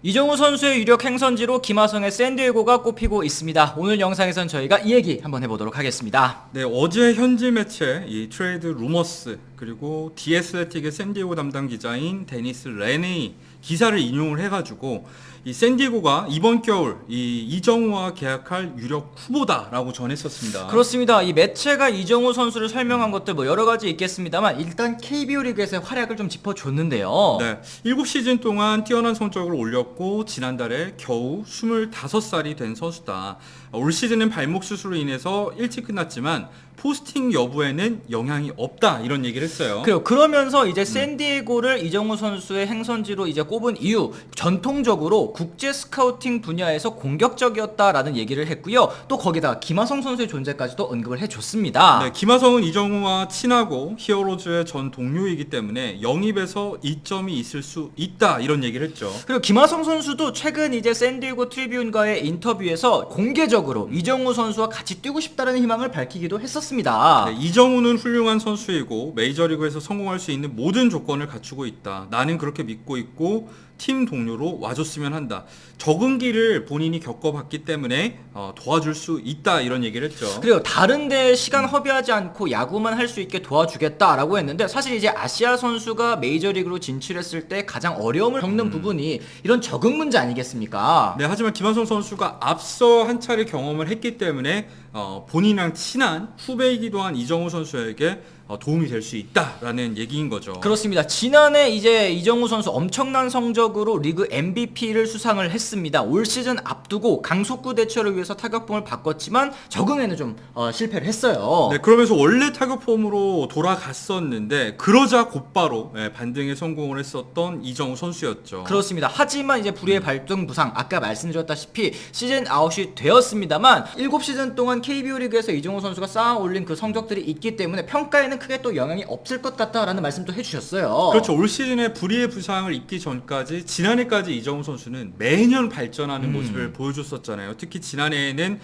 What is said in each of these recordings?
이정우 선수의 유력 행선지로 김하성의 샌디에고가 꼽히고 있습니다. 오늘 영상에선 저희가 이 얘기 한번 해보도록 하겠습니다. 네, 어제 현지 매체 이 트레이드 루머스 그리고 디애슬레틱의 샌디에고 담당 기자인 데니스 레네이 기사를 인용을 해가지고 이 샌디에고가 이번 겨울 이 이정우와 계약할 유력 후보다라고 전했었습니다. 그렇습니다. 이 매체가 이정우 선수를 설명한 것들 뭐 여러 가지 있겠습니다만 일단 KBO 리그에서의 활약을 좀 짚어줬는데요. 네, 7시즌 동안 뛰어난 성적을 올렸고 지난달에 겨우 25살이 된 선수다. 올 시즌은 발목 수술로 인해서 일찍 끝났지만 포스팅 여부에는 영향이 없다 이런 얘기를 했어요. 그래요. 그러면서 이제 샌디에고를 이정우 선수의 행선지로 이제 꼽은 이유, 전통적으로 국제 스카우팅 분야에서 공격적이었다라는 얘기를 했고요. 또 거기다 김하성 선수의 존재까지도 언급을 해줬습니다. 네, 김하성은 이정우와 친하고 히어로즈의 전 동료이기 때문에 영입에서 이점이 있을 수 있다 이런 얘기를 했죠. 그리고 김하성 선수도 최근 이제 샌디에고 트리뷴과의 인터뷰에서 공개적으로 이정우 선수와 같이 뛰고 싶다는 희망을 밝히기도 했었습니다. 네, 이정우는 훌륭한 선수이고 메이저리그에서 성공할 수 있는 모든 조건을 갖추고 있다. 나는 그렇게 믿고 있고 팀 동료로 와줬으면 한다. 적응기를 본인이 겪어봤기 때문에 도와줄 수 있다 이런 얘기를 했죠. 그리고 다른데 시간 허비하지 않고 야구만 할 수 있게 도와주겠다라고 했는데 사실 이제 아시아 선수가 메이저리그로 진출했을 때 가장 어려움을 겪는 부분이 이런 적응 문제 아니겠습니까? 네, 하지만 김하성 선수가 앞서 한 차례 경험을 했기 때문에 본인이랑 친한 후배이기도 한 이정우 선수에게 도움이 될 수 있다라는 얘기인 거죠. 그렇습니다. 지난해 이제 이정우 선수 엄청난 성적으로 리그 MVP를 수상을 했습니다. 올 시즌 앞두고 강속구 대처를 위해서 타격폼을 바꿨지만 적응에는 좀 실패를 했어요. 네, 그러면서 원래 타격폼으로 돌아갔었는데 그러자 곧바로 반등에 성공을 했었던 이정우 선수였죠. 그렇습니다. 하지만 이제 불의의 발등 부상 아까 말씀드렸다시피 시즌 아웃이 되었습니다만 7시즌 동안 KBO 리그에서 이정우 선수가 쌓아 올린 그 성적들이 있기 때문에 평가에는 크게 또 영향이 없을 것 같다라는 말씀도 해주셨어요. 그렇죠. 올 시즌에 불의의 부상을 입기 전까지 지난해까지 이정우 선수는 매년 발전하는 모습을 보여줬었잖아요. 특히 지난해에는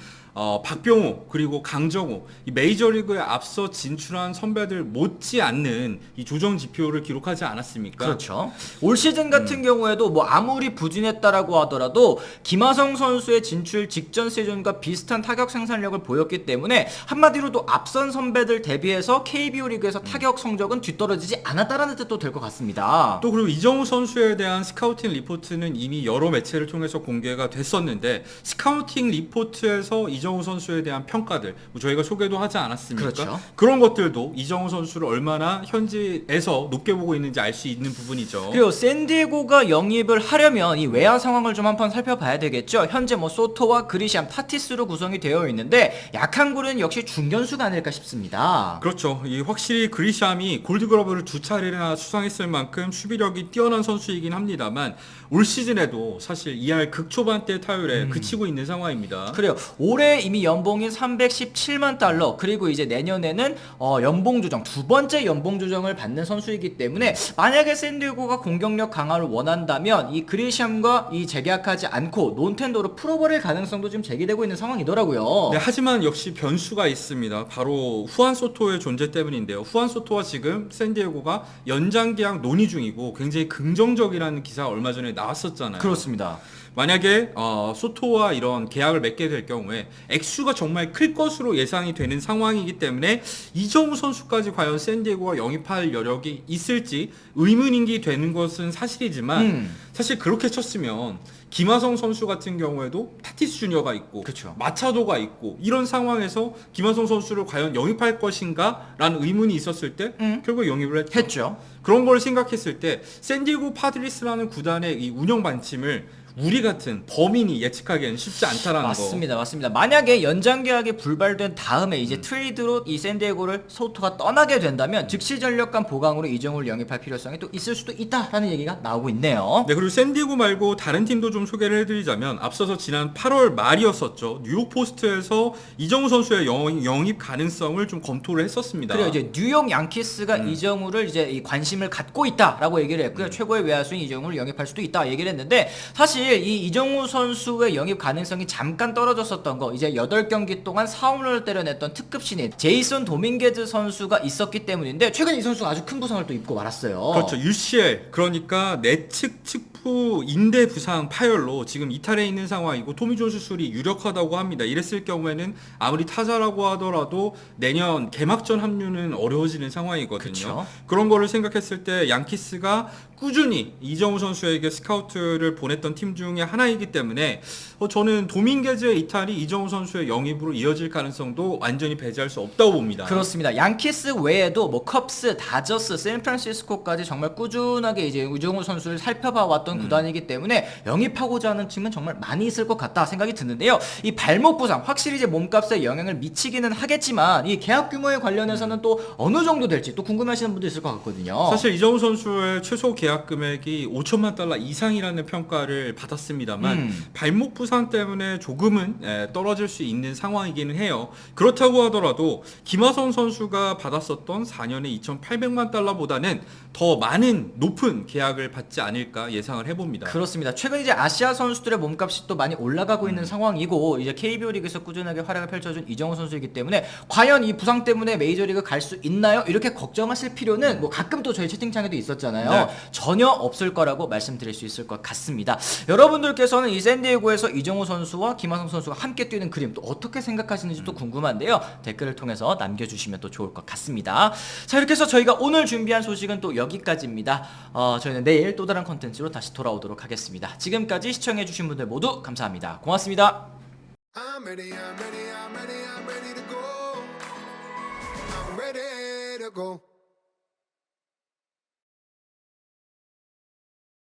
박병호 그리고 강정호 이 메이저리그에 앞서 진출한 선배들 못지않는 이 조정 지표를 기록하지 않았습니까? 그렇죠. 올 시즌 같은 경우에도 뭐 아무리 부진했다라고 하더라도 김하성 선수의 진출 직전 시즌과 비슷한 타격 생산력을 보였기 때문에 한마디로도 앞선 선배들 대비해서 KBO 리그에서 타격 성적은 뒤떨어지지 않았다라는 뜻도 될 것 같습니다. 또 그리고 이정우 선수에 대한 스카우팅 리포트는 이미 여러 매체를 통해서 공개가 됐었는데 스카우팅 리포트에서 이정우 선수에 대한 평가들 저희가 소개도 하지 않았습니까? 그렇죠. 그런 것들도 이정우 선수를 얼마나 현지에서 높게 보고 있는지 알 수 있는 부분이죠. 그리고 샌디에고가 영입을 하려면 이 외야 상황을 좀 한번 살펴봐야 되겠죠. 현재 뭐 소토와 그리시암, 타티스로 구성이 되어 있는데 약한 골은 역시 중견수가 아닐까 싶습니다. 그렇죠. 이 확실히 그리샴이 골드글러브를 2차례나 수상했을 만큼 수비력이 뛰어난 선수이긴 합니다만 올 시즌에도 사실 2할 극초반대 타율에 그치고 있는 상황입니다. 그래요. 올해 이미 연봉이 317만 달러 그리고 이제 내년에는 연봉 조정 두 번째 연봉 조정을 받는 선수이기 때문에 만약에 샌디에고가 공격력 강화를 원한다면 이 그리샴과 이 재계약하지 않고 논텐더로 풀어버릴 가능성도 지금 제기되고 있는 상황이더라고요. 네, 하지만 역시 변수가 있습니다. 바로 후안 소토의 존재 때문인데요. 후안 소토와 지금 샌디에고가 연장 계약 논의 중이고 굉장히 긍정적이라는 기사가 얼마 전에 나왔었잖아요. 그렇습니다. 만약에 소토와 이런 계약을 맺게 될 경우에 액수가 정말 클 것으로 예상이 되는 상황이기 때문에 이정우 선수까지 과연 샌디에고가 영입할 여력이 있을지 의문인기 되는 것은 사실이지만 사실 그렇게 쳤으면 김하성 선수 같은 경우에도 타티스 주니어가 있고 그쵸. 마차도가 있고 이런 상황에서 김하성 선수를 과연 영입할 것인가 라는 의문이 있었을 때 결국 영입을 했죠. 그런 걸 생각했을 때 샌디에고 파드리스라는 구단의 이 운영 방침을 우리 같은 범인이 예측하기에는 쉽지 않다라는 맞습니다. 맞습니다. 만약에 연장 계약이 불발된 다음에 이제 트레이드로 이 샌디에고를 소토가 떠나게 된다면 즉시 전력간 보강으로 이정우를 영입할 필요성이 또 있을 수도 있다라는 얘기가 나오고 있네요. 네, 그리고 샌디에고 말고 다른 팀도 좀 소개를 해드리자면 앞서서 지난 8월 말이었었죠. 뉴욕 포스트에서 이정우 선수의 영입 가능성을 좀 검토를 했었습니다. 그리고 이제 뉴욕 양키스가 이정우를 이제 이 관심을 갖고 있다라고 얘기를 했고요. 최고의 외야수인 이정우를 영입할 수도 있다 얘기를 했는데 사실 사실 이 이정우 선수의 영입 가능성이 잠깐 떨어졌었던 거, 이제 8경기 동안 4홈런을 때려냈던 특급 신인 제이슨 도밍게즈 선수가 있었기 때문인데 최근 이 선수가 아주 큰 부상을 또 입고 말았어요. 그렇죠. UCL 그러니까 내측 측부 인대 부상 파열로 지금 이탈해 있는 상황이고 토미존 수술이 유력하다고 합니다. 이랬을 경우에는 아무리 타자라고 하더라도 내년 개막전 합류는 어려워지는 상황이거든요. 그쵸. 그런 거를 생각했을 때 양키스가 꾸준히 이정우 선수에게 스카우트를 보냈던 팀 중에 하나이기 때문에 저는 도밍게즈의 이탈이 이정우 선수의 영입으로 이어질 가능성도 완전히 배제할 수 없다고 봅니다. 그렇습니다. 양키스 외에도 뭐 컵스, 다저스, 샌프란시스코까지 정말 꾸준하게 이제 이정우 선수를 살펴봐 왔던 구단이기 때문에 영입하고자 하는 팀은 정말 많이 있을 것 같다 생각이 드는데요. 이 발목 부상 확실히 이제 몸값에 영향을 미치기는 하겠지만 이 계약 규모에 관련해서는 또 어느 정도 될지 또 궁금해하시는 분도 있을 것 같거든요. 사실 이정우 선수의 최소 계약 금액이 5천만 달러 이상이라는 평가를 받았습니다만 발목 부상 때문에 조금은 떨어질 수 있는 상황이기는 해요. 그렇다고 하더라도 김하성 선수가 받았었던 4년에 2,800만 달러보다는 더 많은 높은 계약을 받지 않을까 예상을 해봅니다. 그렇습니다. 최근 이제 아시아 선수들의 몸값이 또 많이 올라가고 있는 상황이고 이제 KBO 리그에서 꾸준하게 활약을 펼쳐준 이정우 선수이기 때문에 과연 이 부상 때문에 메이저리그 갈 수 있나요? 이렇게 걱정하실 필요는 뭐 가끔 또 저희 채팅창에도 있었잖아요. 네. 전혀 없을 거라고 말씀드릴 수 있을 것 같습니다. 여러분들께서는 이 샌디에고에서 이정우 선수와 김하성 선수가 함께 뛰는 그림 또 어떻게 생각하시는지 또 궁금한데요. 댓글을 통해서 남겨주시면 또 좋을 것 같습니다. 자, 이렇게 해서 저희가 오늘 준비한 소식은 또 여기까지입니다. 저희는 내일 또 다른 컨텐츠로 다시 돌아오도록 하겠습니다. 지금까지 시청해주신 분들 모두 감사합니다. 고맙습니다. I'm ready, I'm ready, I'm ready, I'm ready to go. I'm ready to go.